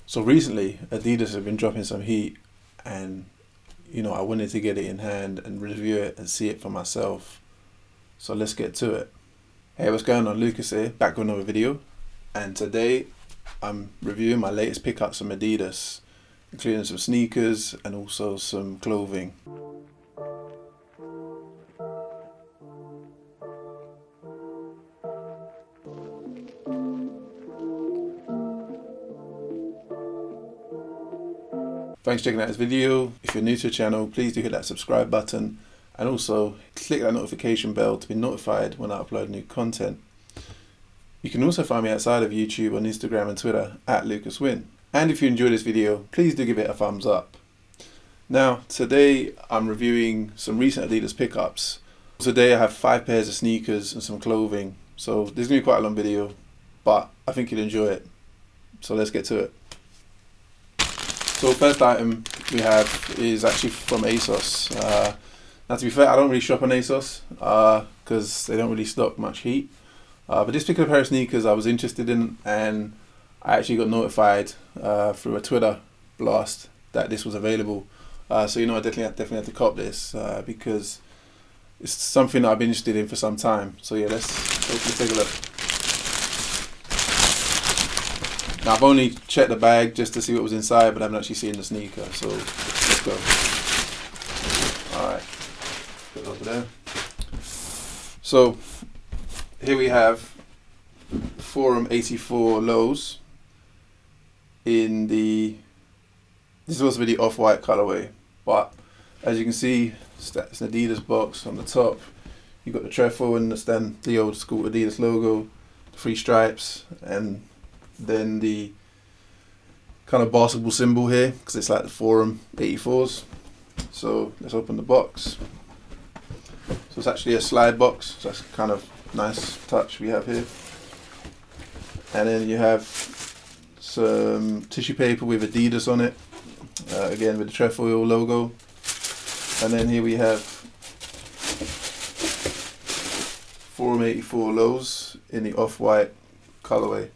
So recently, Adidas have been dropping some heat, and I wanted to get it in hand and review it and see it for myself. So let's get to it. Hey, what's going on? Lukas here, back with another video, and today I'm reviewing my latest pickups from Adidas, including some sneakers and also some clothing. Thanks for checking out this video. If you're new to the channel, please do hit that subscribe button and also click that notification bell to be notified when I upload new content. You can also find me outside of YouTube on Instagram and Twitter at Lukas Winn. And if you enjoyed this video, please do give it a thumbs up. Now, today I'm reviewing some recent Adidas pickups. Today I have 5 pairs of sneakers and some clothing. So this is going to be quite a long video, but I think you'll enjoy it. So let's get to it. So first item we have is actually from ASOS. Now to be fair, I don't really shop on ASOS because they don't really stock much heat. But this particular pair of sneakers I was interested in, and I actually got notified through a Twitter blast that this was available. So I definitely had to cop this because it's something that I've been interested in for some time. So yeah, let's take a look. Now I've only checked the bag just to see what was inside, but I haven't actually seen the sneaker, so let's go. Alright, put it over there. So here we have Forum 84 lows in this is supposed to be the off-white colorway, but as you can see, it's an Adidas box. On the top you've got the trefoil and the old school Adidas logo, the 3 stripes, and then the kind of basketball symbol here because it's like the Forum 84s. So let's open the box. So it's actually a slide box, so that's kind of nice touch we have here. And then you have some tissue paper with Adidas on it, again with the trefoil logo. And then here we have Forum 84 lows in the off-white colorway.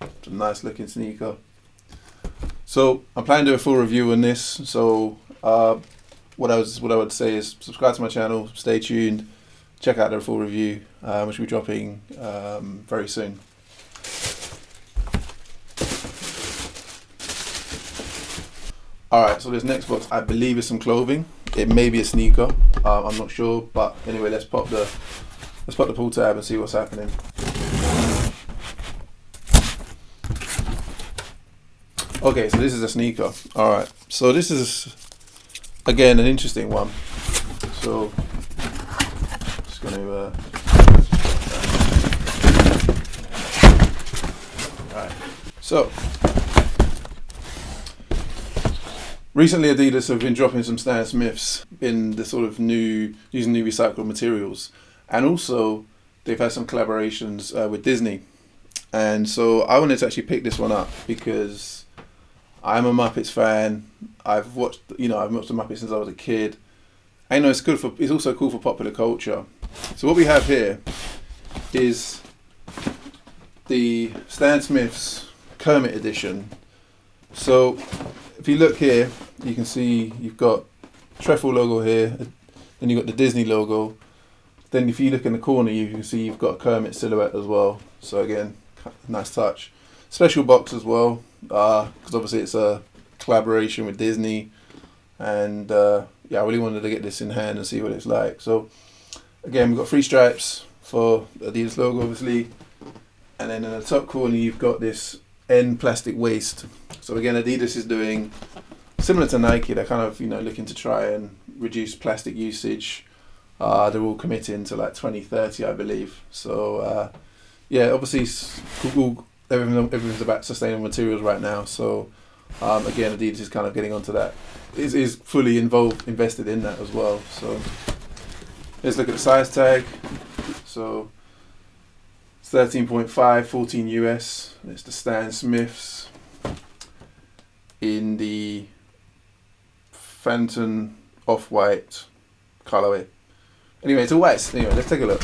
It's a nice looking sneaker. So I'm planning to do a full review on this. So what I would say is subscribe to my channel, stay tuned, check out the full review, which will be dropping very soon. Alright, so this next box I believe is some clothing. It may be a sneaker, I'm not sure, but anyway, let's pop the pull tab and see what's happening. Okay, so this is a sneaker. Alright, so this is again an interesting one. So just going to alright. So recently Adidas have been dropping some Stan Smiths in the sort of using new recycled materials, and also they've had some collaborations with Disney. And so I wanted to actually pick this one up because I'm a Muppets fan. I've watched the Muppets since I was a kid. I know it's also cool for popular culture. So what we have here is the Stan Smith's Kermit edition. So if you look here, you can see you've got trefoil logo here, then you've got the Disney logo. Then if you look in the corner, you can see you've got a Kermit silhouette as well. So again, nice touch. Special box as well, because obviously it's a collaboration with Disney, and yeah, I really wanted to get this in hand and see what it's like. So again, we've got 3 stripes for the Adidas logo obviously, and then in the top corner you've got this end plastic waist. So again, Adidas is doing similar to Nike. They're kind of looking to try and reduce plastic usage. They're all committing to like 2030, I believe. So yeah, obviously everything's about sustainable materials right now. So again, Adidas is kind of getting onto that. Is fully invested in that as well. So let's look at the size tag. So it's 13.5, 14 US. It's the Stan Smiths in the Phantom off-white colorway. Anyway, it's all white. Anyway, let's take a look.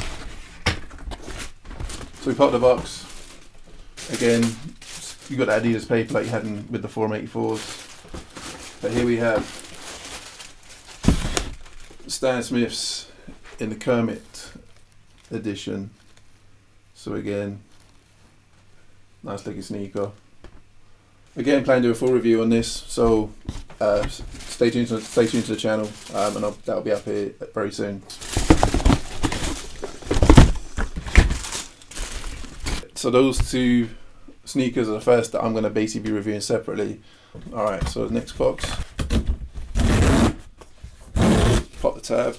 So we pop the box. Again, you got the Adidas paper like you had with the 484s. But here we have Stan Smiths in the Kermit edition. So again, nice looking sneaker. Again, plan to do a full review on this, so stay tuned to the channel, and that'll be up here very soon. So those two sneakers are the first that I'm going to basically be reviewing separately. Alright, so the next box. Pop the tab.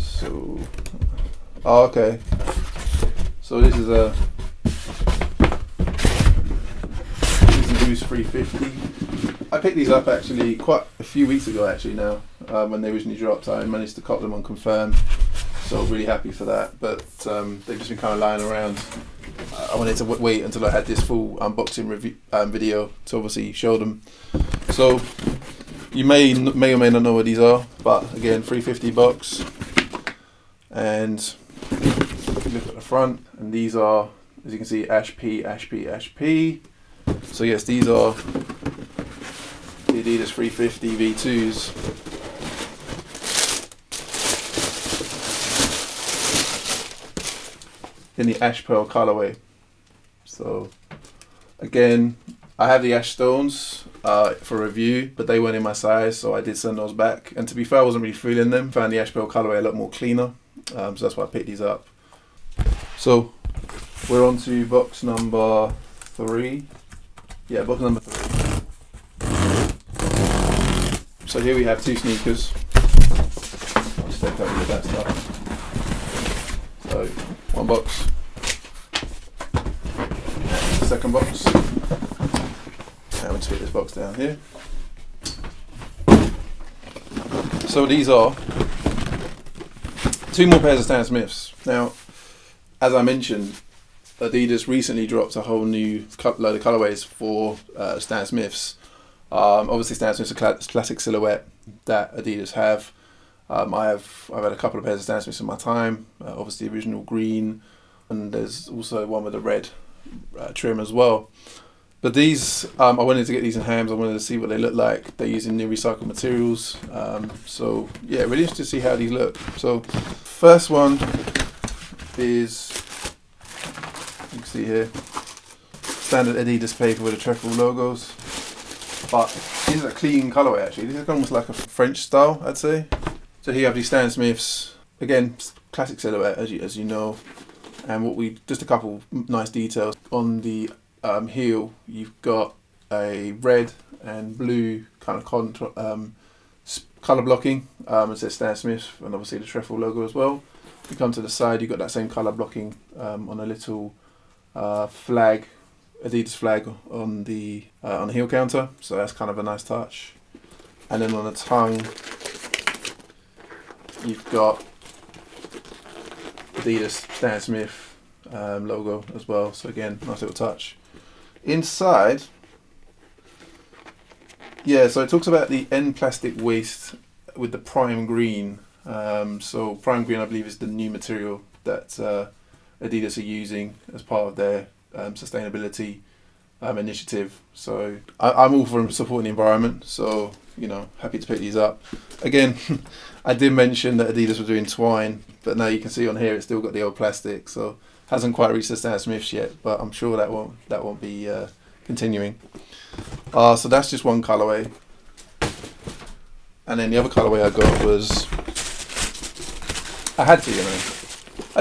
So, okay. So this is a Boost 350. I picked these up actually quite a few weeks ago actually now, when they originally dropped. I managed to cop them on confirm, so really happy for that. But they've just been kind of lying around. I wanted to wait until I had this full unboxing review video to obviously show them. So you may or may not know what these are, but again, 350 bucks. And if you look at the front, and these are, as you can see, Ash P. So yes, these are the Adidas 350 V2s. In the Ash Pearl colorway. So again, I have the Ash Stones for review, but they weren't in my size, so I did send those back. And to be fair, I wasn't really feeling them. Found the Ash Pearl colorway a lot more cleaner, so that's why I picked these up. So we're on to box number 3. Yeah, box number 3. So here we have two sneakers. I'll just take over with that stuff. So one box. Second box. I'm going to put this box down here. So these are two more pairs of Stan Smiths. Now, as I mentioned, Adidas recently dropped a whole new load of colorways for Stan Smiths. Obviously, Stan Smith's a classic silhouette that Adidas have. I've had a couple of pairs of Stan Smiths in my time. Obviously, the original green, and there's also one with a red trim as well. But these, I wanted to get these in hands. I wanted to see what they look like. They're using new recycled materials. So yeah, really interested to see how these look. So first one is, you can see here, standard Adidas paper with the trefoil logos. But this is a clean colorway actually. This is almost like a French style, I'd say. So here you have these Stan Smiths. Again, classic silhouette as you know. And just a couple nice details on the heel. You've got a red and blue kind of color blocking. It says Stan Smith, and obviously the trefoil logo as well. You come to the side, you've got that same color blocking on a little flag, Adidas flag on the heel counter. So that's kind of a nice touch. And then on the tongue, you've got Adidas Stan Smith logo as well. So again, nice little touch. Inside, yeah, so it talks about the end plastic waste with the prime green. So prime green, I believe, is the new material that Adidas are using as part of their sustainability initiative. So I'm all for supporting the environment. So happy to pick these up. Again, I did mention that Adidas were doing twine, but now you can see on here it's still got the old plastic. So hasn't quite reached the Stan Smiths yet, but I'm sure that won't be continuing. So that's just one colorway, and then the other colorway I got was I had to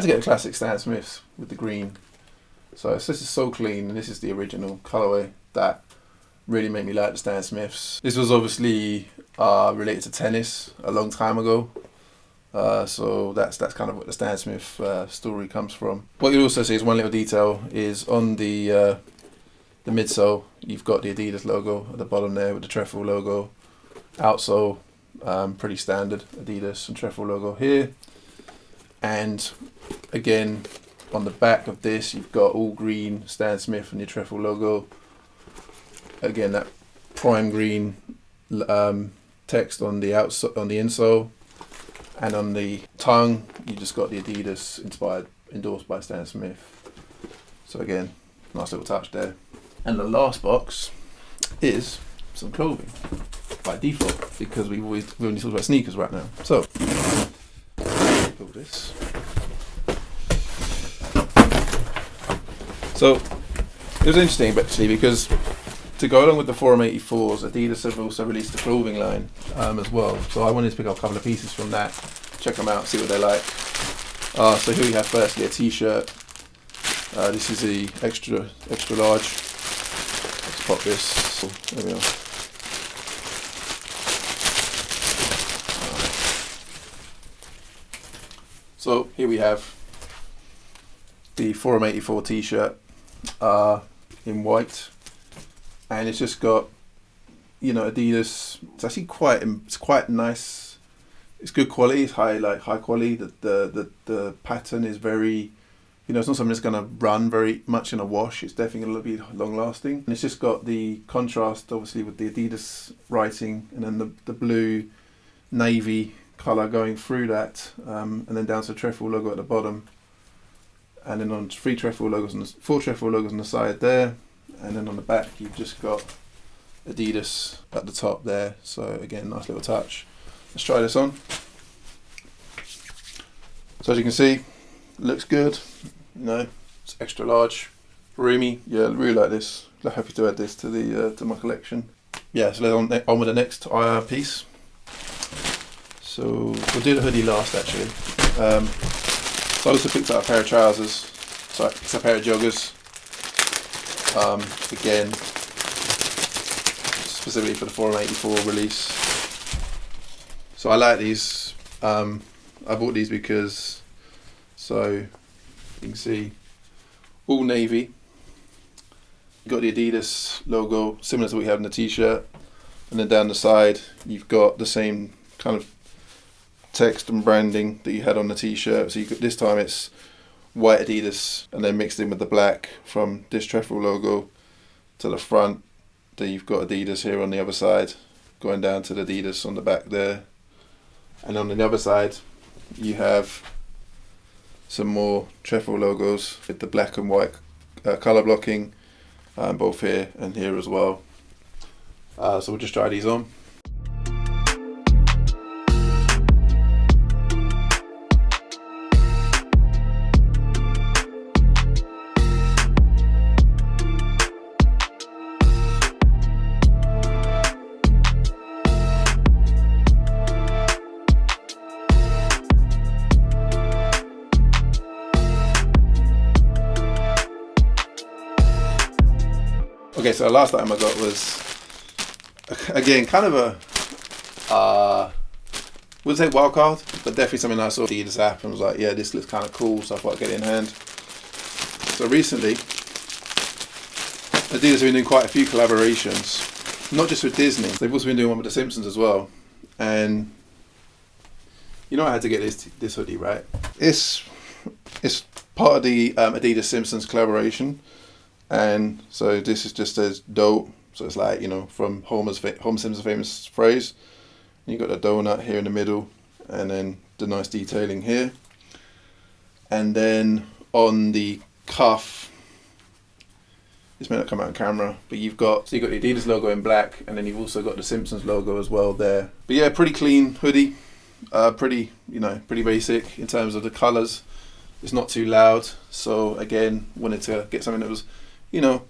get a classic Stan Smiths with the green. So this is so clean, and this is the original colorway that really made me like the Stan Smiths. This was obviously related to tennis a long time ago. So that's kind of what the Stan Smith story comes from. What you'll also see is one little detail is on the midsole, you've got the Adidas logo at the bottom there with the trefoil logo. Outsole, pretty standard Adidas and trefoil logo here. And again, on the back of this, you've got all green Stan Smith and your trefoil logo. Again, that prime green text on the insole. And on the tongue, you just got the Adidas endorsed by Stan Smith. So again, nice little touch there. And the last box is some clothing by default, because we only talked about sneakers right now. So pull this. So it was interesting actually, because to go along with the Forum 84s, Adidas have also released a clothing line as well. So I wanted to pick up a couple of pieces from that, check them out, see what they're like. So here we have firstly a t-shirt. This is the extra large. Let's pop this. So, there we are. So here we have the Forum 84 t-shirt in white, and it's just got, you know, Adidas. It's actually quite nice. It's good quality. It's high quality. The pattern is very, you know, it's not something that's going to run very much in a wash. It's definitely going to be long lasting. And it's just got the contrast, obviously, with the Adidas writing, and then the blue navy colour going through that, and then down to the trefoil logo at the bottom, and then on four trefoil logos on the side there, and then on the back you've just got Adidas at the top there. So again, nice little touch. Let's try this on. So as you can see, looks good. You know, it's extra large, roomy. Yeah, I really like this. I'm happy to add this to the to my collection. Yeah, so let's on with the next piece. So we'll do the hoodie last actually. So I also picked up a pair of trousers. So it's a pair of joggers. Again, specifically for the Forum 84 release. So I like these. I bought these because, so you can see, all navy. You've got the Adidas logo, similar to what you have in the t-shirt, and then down the side you've got the same kind of text and branding that you had on the t-shirt. So this time it's white Adidas, and then mixed in with the black from this trefoil logo to the front. Then you've got Adidas here on the other side, going down to the Adidas on the back there. And on the other side, you have some more trefoil logos with the black and white colour blocking, both here and here as well. So we'll just try these on. Okay, so the last item I got was, again, kind of a, wouldn't say wild card, but definitely something I saw on the Adidas app and was like, yeah, this looks kind of cool, so I thought I'd get it in hand. So recently, Adidas have been doing quite a few collaborations, not just with Disney, they've also been doing one with the Simpsons as well. And you know, I had to get this hoodie, right? It's part of the Adidas Simpsons collaboration. And so this is just as dope. So it's like, you know, from Homer Simpson's famous phrase. You got the donut here in the middle, and then the nice detailing here. And then on the cuff, this may not come out on camera, but you've got the Adidas logo in black, and then you've also got the Simpsons logo as well there. But yeah, pretty clean hoodie. Pretty basic in terms of the colours. It's not too loud. So again, wanted to get something that was, you know,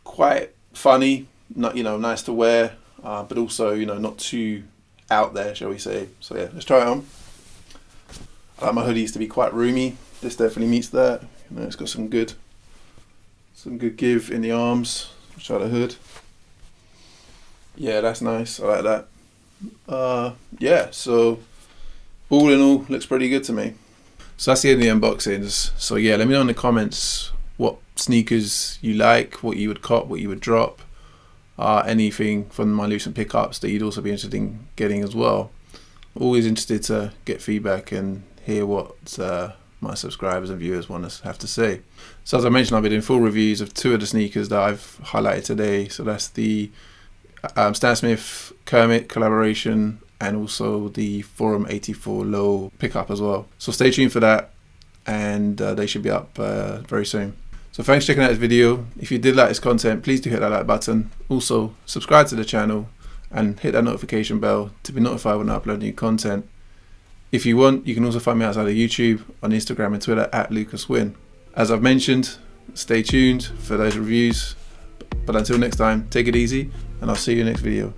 quite funny, not, you know, nice to wear, but also, you know, not too out there, shall we say. So yeah, let's try it on. I like my hoodies to be quite roomy. This definitely meets that. You know, it's got some good give in the arms. Let's try the hood. Yeah, that's nice. I like that. Yeah, so all in all, looks pretty good to me. So that's the end of the unboxings. So yeah, let me know in the comments what sneakers you like, what you would cop, what you would drop, anything from my recent pickups that you'd also be interested in getting as well. Always interested to get feedback and hear what my subscribers and viewers want to have to say. So as I mentioned, I've been doing full reviews of two of the sneakers that I've highlighted today. So that's the Stan Smith Kermit collaboration, and also the Forum 84 low pickup as well. So stay tuned for that, and they should be up very soon. So thanks for checking out this video. If you did like this content, please do hit that like button. Also, subscribe to the channel and hit that notification bell to be notified when I upload new content. If you want, you can also find me outside of YouTube on Instagram and Twitter at Lukas Winn. As I've mentioned, stay tuned for those reviews. But until next time, take it easy, and I'll see you in the next video.